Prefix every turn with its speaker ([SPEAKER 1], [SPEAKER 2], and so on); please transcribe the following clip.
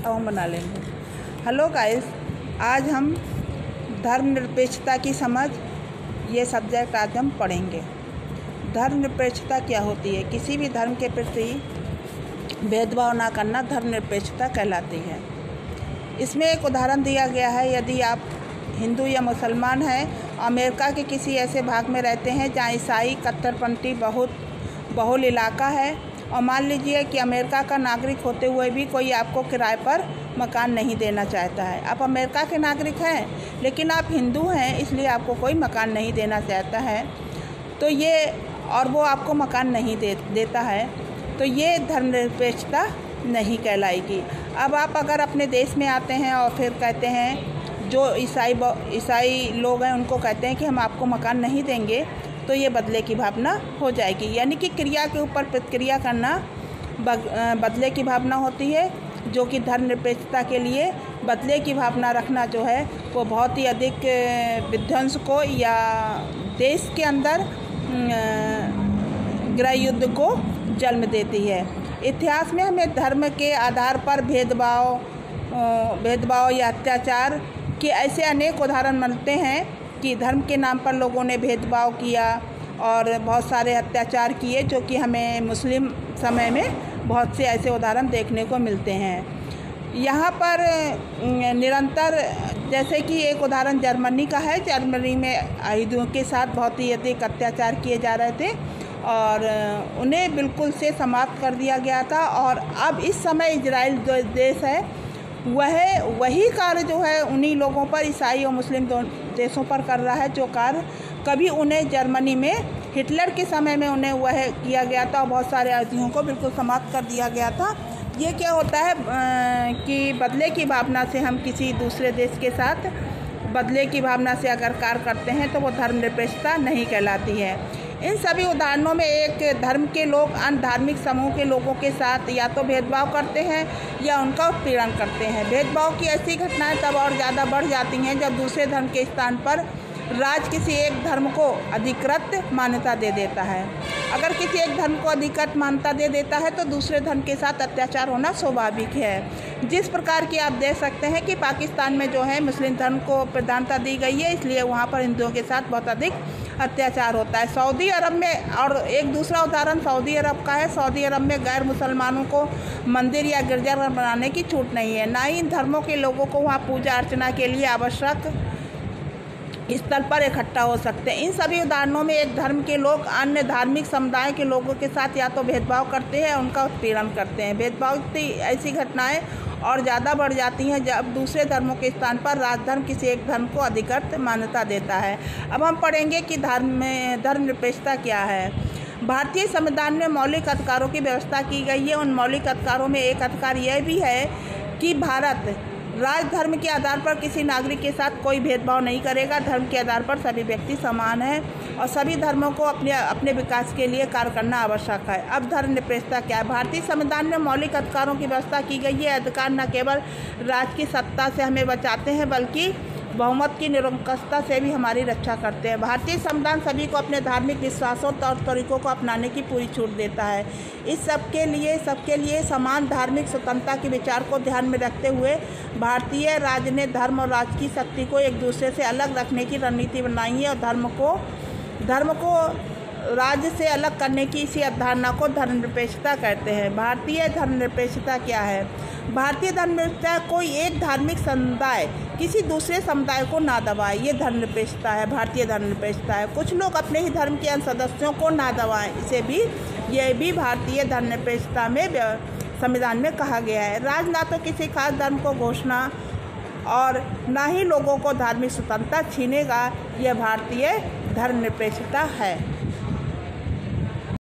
[SPEAKER 1] अब हम बना लेंगे। हेलो गाइस, आज हम धर्मनिरपेक्षता की समझ ये सब्जेक्ट आज हम पढ़ेंगे। धर्मनिरपेक्षता क्या होती है? किसी भी धर्म के प्रति भेदभाव ना करना धर्मनिरपेक्षता कहलाती है। इसमें एक उदाहरण दिया गया है। यदि आप हिंदू या मुसलमान हैं, अमेरिका के किसी ऐसे भाग में रहते हैं जहाँ ईसाई कट्टरपंथी बहुत बहुल इलाका है, और मान लीजिए कि अमेरिका का नागरिक होते हुए भी कोई आपको किराए पर मकान नहीं देना चाहता है। आप अमेरिका के नागरिक हैं लेकिन आप हिंदू हैं, इसलिए आपको कोई मकान नहीं देना चाहता है, तो ये और वो आपको मकान नहीं देता है, तो ये धर्मनिरपेक्षता नहीं कहलाएगी। अब आप अगर अपने देश में आते हैं और फिर कहते हैं, जो ईसाई लोग हैं उनको कहते हैं कि हम आपको मकान नहीं देंगे, तो ये बदले की भावना हो जाएगी। यानी कि क्रिया के ऊपर प्रतिक्रिया करना बदले की भावना होती है, जो कि धर्मनिरपेक्षता के लिए बदले की भावना रखना जो है वो बहुत ही अधिक विध्वंस को या देश के अंदर गृह युद्ध को जन्म देती है। इतिहास में हमें धर्म के आधार पर भेदभाव या अत्याचार के ऐसे अनेक उदाहरण मिलते हैं कि धर्म के नाम पर लोगों ने भेदभाव किया और बहुत सारे अत्याचार किए, जो कि हमें मुस्लिम समय में बहुत से ऐसे उदाहरण देखने को मिलते हैं। यहाँ पर निरंतर, जैसे कि एक उदाहरण जर्मनी का है। जर्मनी में यहूदियों के साथ बहुत ही अधिक अत्याचार किए जा रहे थे और उन्हें बिल्कुल से समाप्त कर दिया गया था। और अब इस समय इजराइल जो देश है वही कार्य जो है उन्हीं लोगों पर, ईसाई और मुस्लिम देशों पर कर रहा है, जो कार्य कभी उन्हें जर्मनी में हिटलर के समय में उन्हें वह किया गया था और बहुत सारे यहूदियों को बिल्कुल समाप्त कर दिया गया था। ये क्या होता है कि बदले की भावना से हम किसी दूसरे देश के साथ बदले की भावना से अगर कार्य करते हैं तो वो धर्मनिरपेक्षता नहीं कहलाती है। इन सभी उदाहरणों में एक धर्म के लोग अन्य धार्मिक समूह के लोगों के साथ या तो भेदभाव करते हैं या उनका उत्पीड़न करते हैं। भेदभाव की ऐसी घटनाएं तब और ज़्यादा बढ़ जाती हैं जब दूसरे धर्म के स्थान पर राज किसी एक धर्म को अधिकृत मान्यता दे देता है। अगर किसी एक धर्म को अधिकृत मान्यता दे देता है तो दूसरे धर्म के साथ अत्याचार होना स्वाभाविक है। जिस प्रकार की आप देख सकते हैं कि पाकिस्तान में जो है मुस्लिम धर्म को प्रधानता दी गई है, इसलिए वहाँ पर हिंदुओं के साथ बहुत अधिक अत्याचार होता है। सऊदी अरब में, और एक दूसरा उदाहरण सऊदी अरब का है, सऊदी अरब में गैर मुसलमानों को मंदिर या गिरजाघर बनाने की छूट नहीं है, ना ही इन धर्मों के लोगों को वहाँ पूजा अर्चना के लिए आवश्यक स्थल पर इकट्ठा हो सकते हैं। इन सभी उदाहरणों में एक धर्म के लोग अन्य धार्मिक समुदाय के लोगों के साथ या तो भेदभाव करते हैं, उनका उत्पीड़न करते हैं। भेदभाव की ऐसी घटनाएं और ज़्यादा बढ़ जाती हैं जब दूसरे धर्मों के स्थान पर राजधर्म किसी एक धर्म को अधिकृत मान्यता देता है। अब हम पढ़ेंगे कि धर्मनिरपेक्षता क्या है। भारतीय संविधान में मौलिक अधिकारों की व्यवस्था की गई है। उन मौलिक अधिकारों में एक अधिकार यह भी है कि भारत राजधर्म के आधार पर किसी नागरिक के साथ कोई भेदभाव नहीं करेगा। धर्म के आधार पर सभी व्यक्ति समान हैं और सभी धर्मों को अपने विकास के लिए कार्य करना आवश्यक है। अब धर्मनिरपेक्षता क्या है? भारतीय संविधान में मौलिक अधिकारों की व्यवस्था की गई है। अधिकार न केवल राज की सत्ता से हमें बचाते हैं बल्कि बहुमत की निरंकुशता से भी हमारी रक्षा करते हैं। भारतीय संविधान सभी को अपने धार्मिक विश्वासों तौर तरीकों को अपनाने की पूरी छूट देता है। इस सबके लिए समान धार्मिक स्वतंत्रता के विचार को ध्यान में रखते हुए भारतीय राज्य ने धर्म और राज की शक्ति को एक दूसरे से अलग रखने की रणनीति बनाई है और धर्म को राज्य से अलग करने की इसी अवधारणा को धर्मनिरपेक्षता कहते हैं। भारतीय धर्मनिरपेक्षता क्या है? भारतीय धर्मनिरपेक्षता कोई एक धार्मिक समुदाय किसी दूसरे समुदाय को ना दबाए, ये धर्मनिरपेक्षता है, भारतीय धर्मनिरपेक्षता है। कुछ लोग अपने ही धर्म के अन्य सदस्यों को ना दबाएं, यह भी भारतीय धर्मनिरपेक्षता में संविधान में कहा गया है। राज ना तो किसी खास धर्म को घोषणा और ना ही लोगों को धार्मिक स्वतंत्रता छीनेगा, यह भारतीय धर्मनिरपेक्षता है।